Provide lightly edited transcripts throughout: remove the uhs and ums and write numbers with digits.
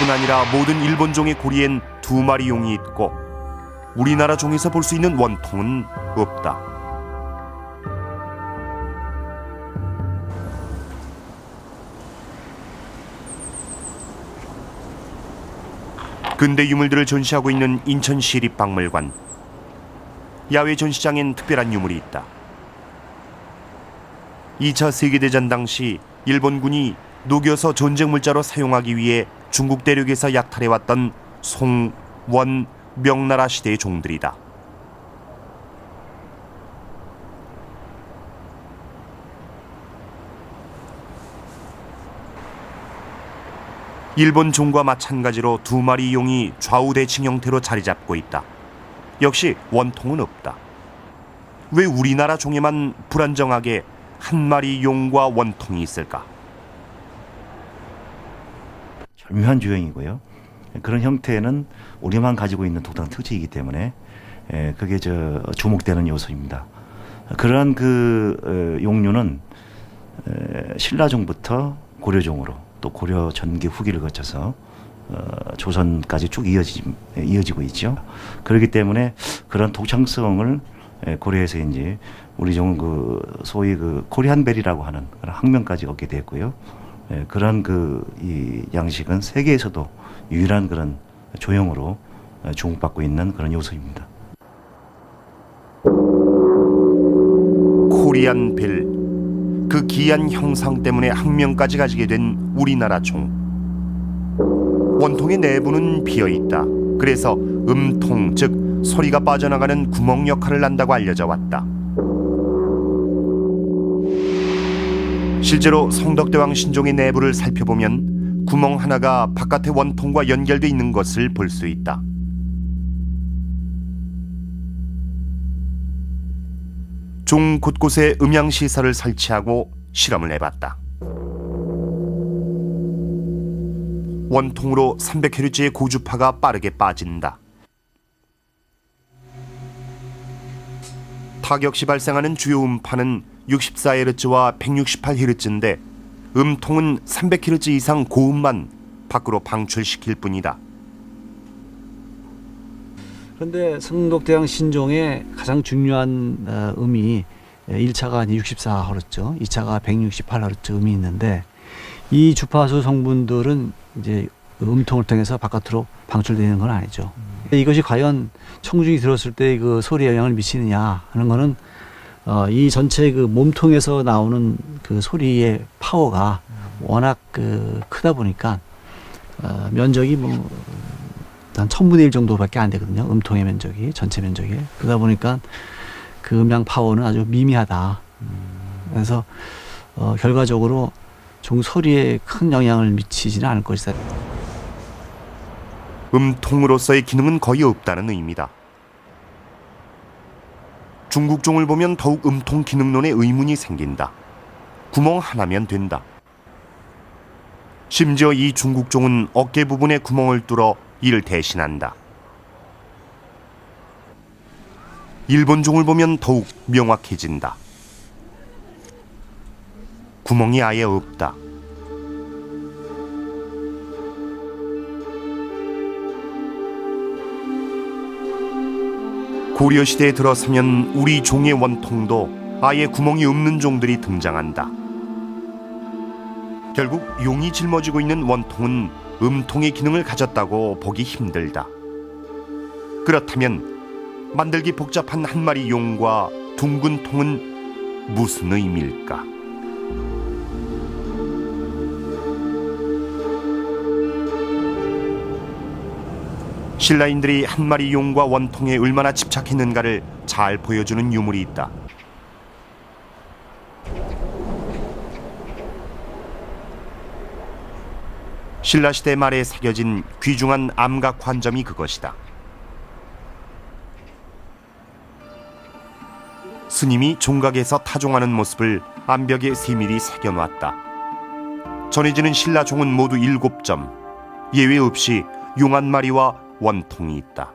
종뿐 아니라 모든 일본종의 고리엔 2마리 용이 있고 우리나라 종에서 볼 수 있는 원통은 없다. 근대 유물들을 전시하고 있는 인천시립박물관. 야외 전시장엔 특별한 유물이 있다. 2차 세계대전 당시 일본군이 녹여서 전쟁 물자로 사용하기 위해 중국 대륙에서 약탈해왔던 송, 원, 명나라 시대의 종들이다. 일본 종과 마찬가지로 2마리 용이 좌우 대칭 형태로 자리 잡고 있다. 역시 원통은 없다. 왜 우리나라 종에만 불안정하게 1마리 용과 원통이 있을까? 절묘한 주형이고요. 그런 형태는 우리만 가지고 있는 독특한 특징이기 때문에 그게 주목되는 요소입니다. 그러한 용류는 신라종부터 고려종으로 또 고려 전기 후기를 거쳐서 조선까지 쭉 이어지고 있죠. 그렇기 때문에 그런 독창성을 고려해서 이제 우리 종은 소위 코리안벨이라고 하는 그런 학명까지 얻게 됐고요. 그런 이 양식은 세계에서도 유일한 그런 조형으로 주목받고 있는 그런 요소입니다. 코리안 벨, 그 기이한 형상 때문에 학명까지 가지게 된 우리나라 종. 원통의 내부는 비어 있다. 그래서 음통, 즉 소리가 빠져나가는 구멍 역할을 한다고 알려져 왔다. 실제로 성덕대왕 신종의 내부를 살펴보면 구멍 하나가 바깥의 원통과 연결돼 있는 것을 볼 수 있다. 종 곳곳에 음향시설을 설치하고 실험을 해봤다. 원통으로 300Hz의 고주파가 빠르게 빠진다. 타격 시 발생하는 주요 음파는 64Hz와 168Hz인데 음통은 300Hz 이상 고음만 밖으로 방출시킬 뿐이다. 그런데 성덕대왕 신종의 가장 중요한 음이 1차가 64Hz, 2차가 168Hz 음이 있는데 이 주파수 성분들은 이제 음통을 통해서 바깥으로 방출되는 건 아니죠. 이것이 과연 청중이 들었을 때 그 소리에 영향을 미치느냐 하는 거는 이 전체 몸통에서 나오는 그 소리의 파워가 워낙 크다 보니까 면적이 한 1000분의 1 정도밖에 안 되거든요. 음통의 면적이, 전체 면적이. 그러다 보니까 그 음량 파워는 아주 미미하다. 그래서 결과적으로 종 소리에 큰 영향을 미치지는 않을 것이다. 음통으로서의 기능은 거의 없다는 의미다. 중국종을 보면 더욱 음통 기능론에 의문이 생긴다. 구멍 하나면 된다. 심지어 이 중국종은 어깨 부분에 구멍을 뚫어 이를 대신한다. 일본종을 보면 더욱 명확해진다. 구멍이 아예 없다. 고려시대에 들어서면 우리 종의 원통도 아예 구멍이 없는 종들이 등장한다. 결국 용이 짊어지고 있는 원통은 음통의 기능을 가졌다고 보기 힘들다. 그렇다면 만들기 복잡한 1마리 용과 둥근 통은 무슨 의미일까? 신라인들이 1마리 용과 원통에 얼마나 집착했는가를 잘 보여주는 유물이 있다. 신라시대 말에 새겨진 귀중한 암각 관점이 그것이다. 스님이 종각에서 타종하는 모습을 암벽에 세밀히 새겨놨다. 전해지는 신라종은 모두 7점, 예외 없이 용 1마리와 원통이 있다.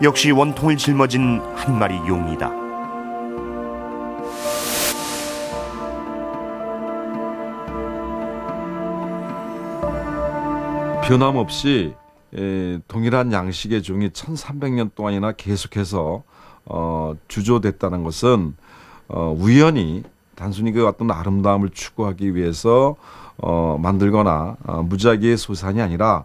역시 원통을 짊어진 1마리 용이다. 변함없이 동일한 양식의 종이 1300년 동안이나 계속해서 주조됐다는 것은 우연히 단순히 그 어떤 아름다움을 추구하기 위해서 만들거나 무작위의 소산이 아니라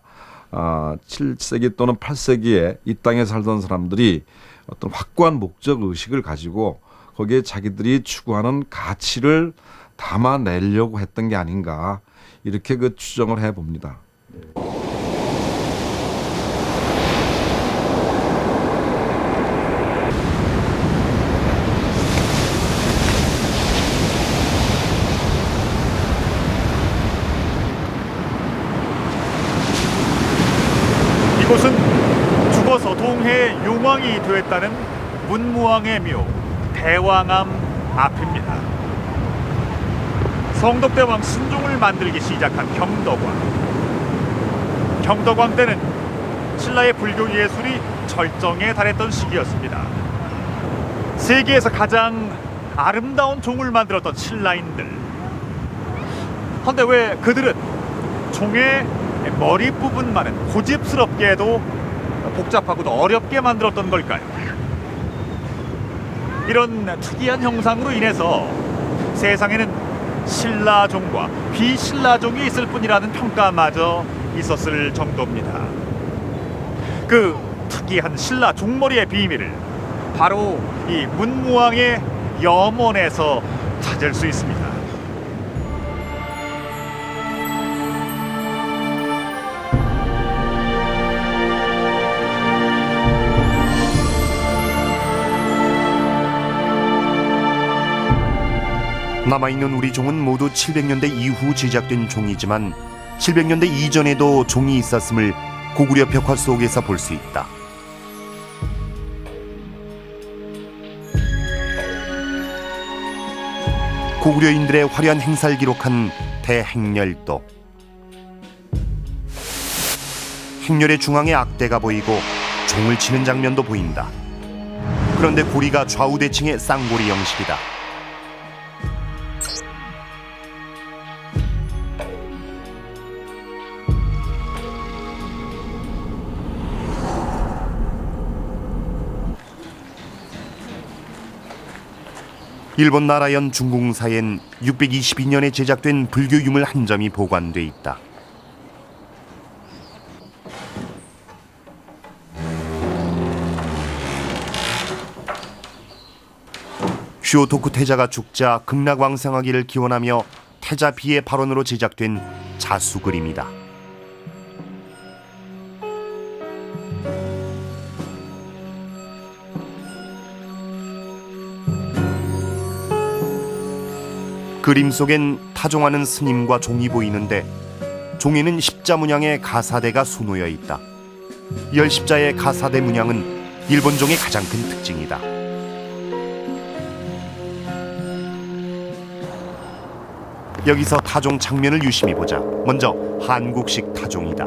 7세기 또는 8세기에 이 땅에 살던 사람들이 어떤 확고한 목적 의식을 가지고 거기에 자기들이 추구하는 가치를 담아내려고 했던 게 아닌가 이렇게 그 추정을 해봅니다. 이곳은 죽어서 동해의 용왕이 되었다는 문무왕의 묘 대왕암 앞입니다. 성덕대왕 신종을 만들기 시작한 경덕왕. 경덕왕 때는 신라의 불교 예술이 절정에 달했던 시기였습니다. 세계에서 가장 아름다운 종을 만들었던 신라인들. 그런데 왜 그들은 종의 머리 부분만은 고집스럽게도 복잡하고도 어렵게 만들었던 걸까요? 이런 특이한 형상으로 인해서 세상에는 신라종과 비신라종이 있을 뿐이라는 평가마저 있었을 정도입니다. 그 특이한 신라 종머리의 비밀을 바로 이 문무왕의 염원에서 찾을 수 있습니다. 남아있는 우리 종은 모두 700년대 이후 제작된 종이지만 700년대 이전에도 종이 있었음을 고구려 벽화 속에서 볼 수 있다. 고구려인들의 화려한 행사를 기록한 대행렬도. 행렬의 중앙에 악대가 보이고 종을 치는 장면도 보인다. 그런데 고리가 좌우대칭의 쌍고리 형식이다. 일본 나라연 중궁사엔 622년에 제작된 불교 유물 한 점이 보관돼 있다. 슈오토쿠 태자가 죽자 극락왕성하기를 기원하며 태자 비의 발원으로 제작된 자수 그림이다. 그림 속엔 타종하는 스님과 종이 보이는데 종에는 십자 문양의 가사대가 수놓여 있다. 열십자의 가사대 문양은 일본 종의 가장 큰 특징이다. 여기서 타종 장면을 유심히 보자. 먼저 한국식 타종이다.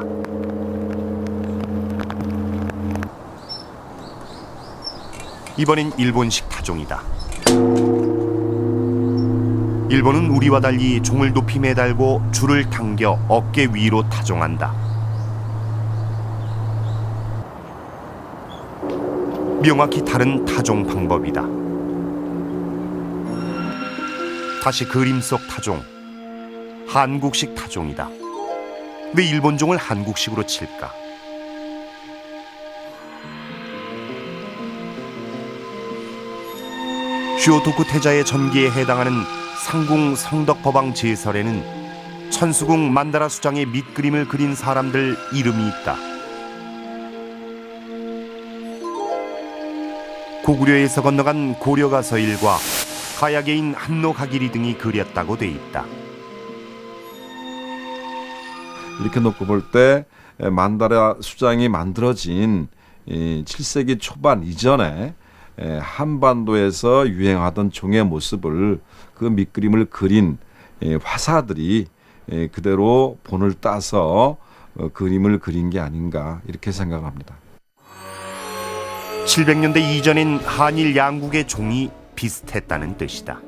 이번엔 일본식 타종이다. 일본은 우리와 달리 종을 높이 매달고 줄을 당겨 어깨 위로 타종한다. 명확히 다른 타종 방법이다. 다시 그림 속 타종, 한국식 타종이다. 왜 일본 종을 한국식으로 칠까? 슈오토쿠 태자의 전기에 해당하는 상궁 성덕법왕 제설에는 천수궁 만다라 수장의 밑그림을 그린 사람들 이름이 있다. 고구려에서 건너간 고려가서일과 가야계인 한노가기리 등이 그렸다고 돼 있다. 이렇게 놓고 볼 때 만다라 수장이 만들어진 7세기 초반 이전에 한반도에서 유행하던 종의 모습을 그 밑그림을 그린 화사들이 그대로 본을 따서 그림을 그린 게 아닌가 이렇게 생각합니다. 700년대 이전엔 한일 양국의 종이 비슷했다는 뜻이다.